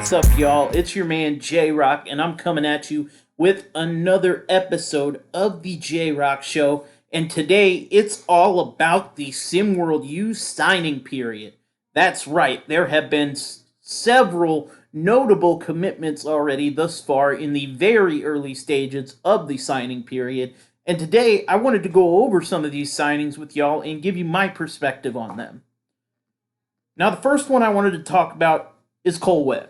What's up, y'all? It's your man J-Rock, and I'm coming at you with another episode of the J-Rock Show. And today, it's all about the SimWorld U signing period. That's right, there have been several notable commitments already thus far in the very early stages of the signing period. And today, I wanted to go over some of these signings with y'all and give you my perspective on them. Now, the first one I wanted to talk about is Cole Webb.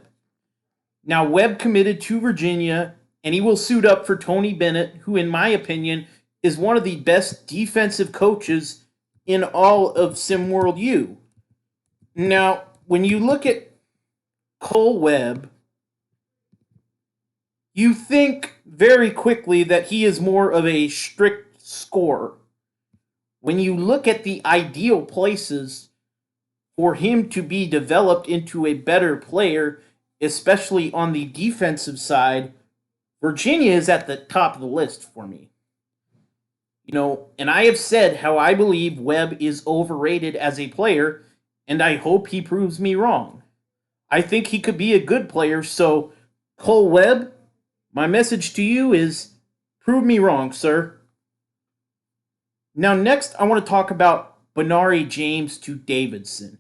Now, Webb committed to Virginia, and he will suit up for Tony Bennett, who, in my opinion, is one of the best defensive coaches in all of SimWorld U. Now, when you look at Cole Webb, you think very quickly that he is more of a strict scorer. When you look at the ideal places for him to be developed into a better player, especially on the defensive side, Virginia is at the top of the list for me. And I have said how I believe Webb is overrated as a player, and I hope he proves me wrong. I think he could be a good player, so Cole Webb, my message to you is prove me wrong, sir. Now, next, I want to talk about Benari James to Davidson.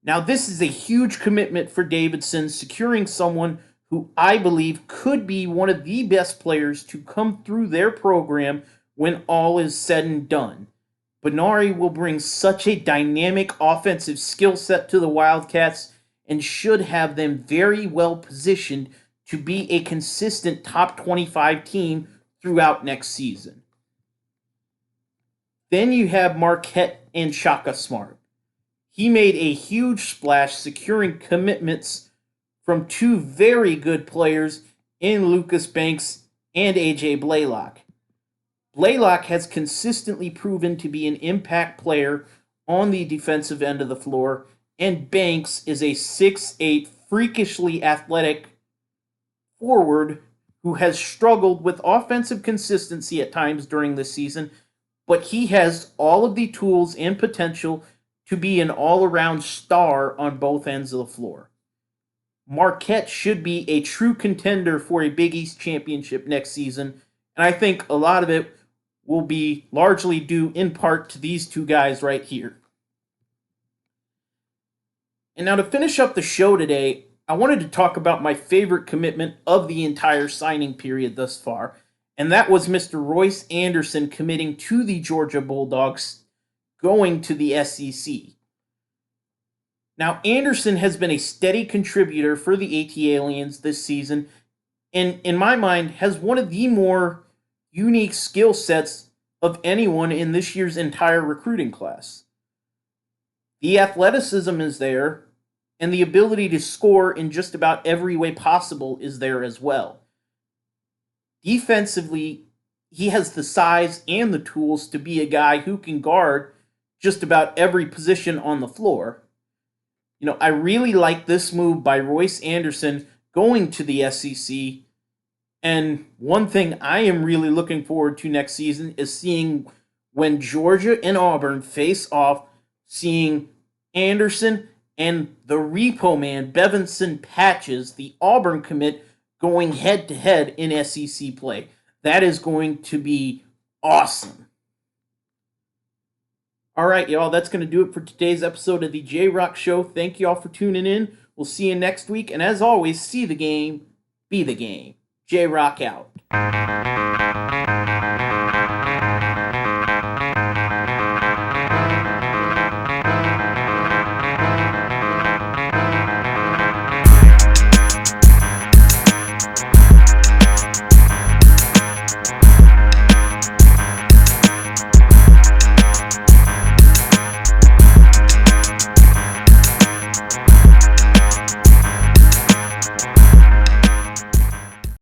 Now, this is a huge commitment for Davidson, securing someone who I believe could be one of the best players to come through their program when all is said and done. Benari will bring such a dynamic offensive skill set to the Wildcats and should have them very well positioned to be a consistent top 25 team throughout next season. Then you have Marquette and Shaka Smart. He made a huge splash, securing commitments from two very good players in Lucas Banks and A.J. Blaylock. Blaylock has consistently proven to be an impact player on the defensive end of the floor, and Banks is a 6'8", freakishly athletic forward who has struggled with offensive consistency at times during this season, but he has all of the tools and potential to be an all-around star on both ends of the floor. Marquette should be a true contender for a Big East championship next season, and I think a lot of it will be largely due in part to these two guys right here. And now to finish up the show today, I wanted to talk about my favorite commitment of the entire signing period thus far, and that was Mr. Royce Anderson committing to the Georgia Bulldogs, going to the SEC. Now, Anderson has been a steady contributor for the AT Aliens this season, and in my mind, has one of the more unique skill sets of anyone in this year's entire recruiting class. The athleticism is there, and the ability to score in just about every way possible is there as well. Defensively, he has the size and the tools to be a guy who can guard just about every position on the floor. I really like this move by Royce Anderson going to the SEC. And one thing I am really looking forward to next season is seeing when Georgia and Auburn face off, seeing Anderson and the repo man, Bevinson Patches, the Auburn commit, going head-to-head in SEC play. That is going to be awesome. All right, y'all, that's going to do it for today's episode of the J-Rock Show. Thank y'all for tuning in. We'll see you next week. And as always, see the game, be the game. J-Rock out.